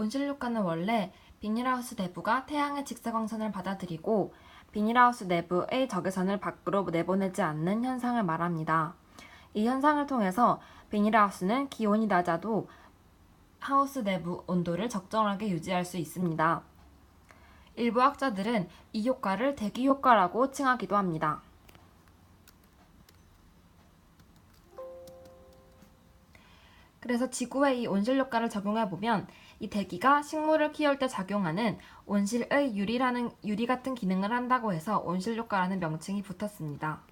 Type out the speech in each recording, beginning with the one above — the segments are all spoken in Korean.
온실효과는 원래 비닐하우스 내부가 태양의 직사광선을 받아들이고 비닐하우스 내부의 적외선을 밖으로 내보내지 않는 현상을 말합니다. 이 현상을 통해서 비닐하우스는 기온이 낮아도 하우스 내부 온도를 적정하게 유지할 수 있습니다. 일부 학자들은 이 효과를 대기효과라고 칭하기도 합니다. 그래서 지구에 이 온실효과를 적용해보면 이 대기가 식물을 키울 때 작용하는 온실의 유리 같은 기능을 한다고 해서 온실효과라는 명칭이 붙었습니다.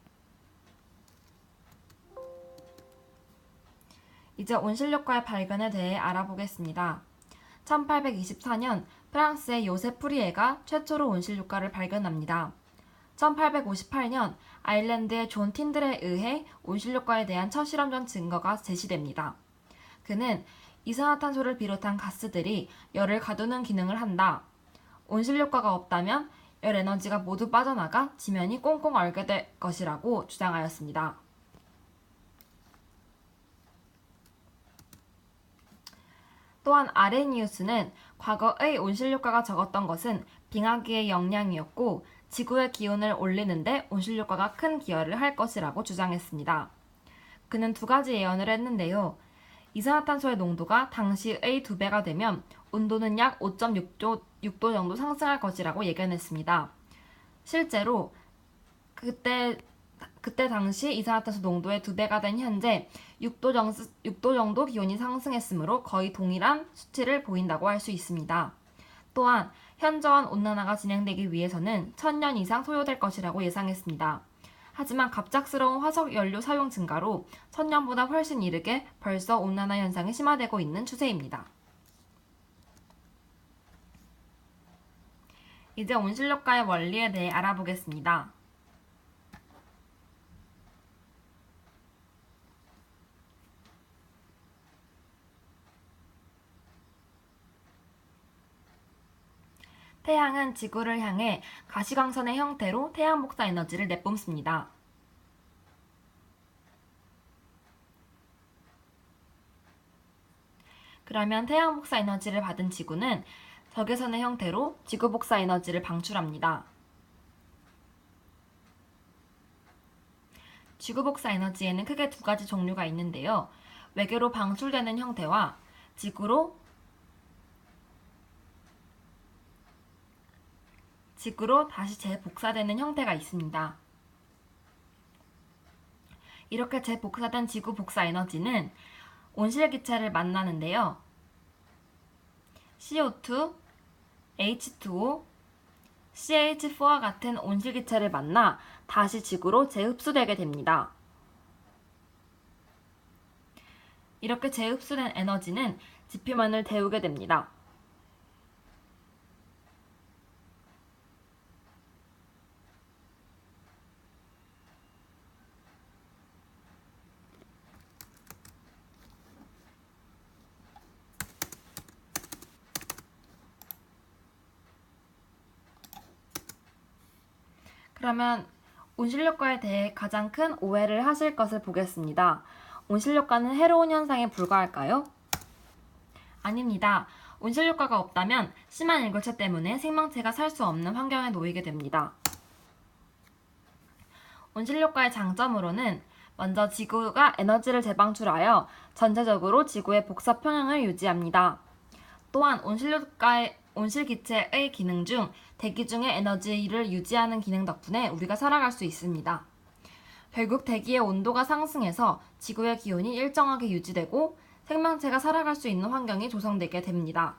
이제 온실효과의 발견에 대해 알아보겠습니다. 1824년 프랑스의 요셉 프리에가 최초로 온실효과를 발견합니다. 1858년 아일랜드의 존 틴들에 의해 온실효과에 대한 첫 실험적 증거가 제시됩니다. 그는 이산화탄소를 비롯한 가스들이 열을 가두는 기능을 한다. 온실효과가 없다면 열 에너지가 모두 빠져나가 지면이 꽁꽁 얼게 될 것이라고 주장하였습니다. 또한 아레니우스는 과거의 온실효과가 적었던 것은 빙하기의 영향이었고 지구의 기온을 올리는데 온실효과가 큰 기여를 할 것이라고 주장했습니다. 그는 두 가지 예언을 했는데요. 이산화탄소의 농도가 당시의 2배가 되면 온도는 약 5.6도 정도 상승할 것이라고 예견했습니다. 실제로 그때 당시 이산화탄소 농도의 2배가 된 현재 6도 정도 기온이 상승했으므로 거의 동일한 수치를 보인다고 할 수 있습니다. 또한 현저한 온난화가 진행되기 위해서는 1000년 이상 소요될 것이라고 예상했습니다. 하지만 갑작스러운 화석 연료 사용 증가로 1000년보다 훨씬 이르게 벌써 온난화 현상이 심화되고 있는 추세입니다. 이제 온실효과의 원리에 대해 알아보겠습니다. 태양은 지구를 향해 가시광선의 형태로 태양 복사 에너지를 내뿜습니다. 그러면 태양 복사 에너지를 받은 지구는 적외선의 형태로 지구 복사 에너지를 방출합니다. 지구 복사 에너지에는 크게 두 가지 종류가 있는데요. 외계로 방출되는 형태와 지구로 다시 재복사되는 형태가 있습니다. 이렇게 재복사된 지구 복사 에너지는 온실기체를 만나는데요. CO2, H2O, CH4와 같은 온실기체를 만나 다시 지구로 재흡수되게 됩니다. 이렇게 재흡수된 에너지는 지표면을 데우게 됩니다. 그러면 온실효과에 대해 가장 큰 오해를 하실 것을 보겠습니다. 온실효과는 해로운 현상에 불과할까요? 아닙니다. 온실효과가 없다면 심한 일교차 때문에 생명체가 살 수 없는 환경에 놓이게 됩니다. 온실효과의 장점으로는 먼저 지구가 에너지를 재방출하여 전체적으로 지구의 복사 평형을 유지합니다. 또한 온실기체의 기능 중 대기 중의 에너지를 유지하는 기능 덕분에 우리가 살아갈 수 있습니다. 결국 대기의 온도가 상승해서 지구의 기온이 일정하게 유지되고 생명체가 살아갈 수 있는 환경이 조성되게 됩니다.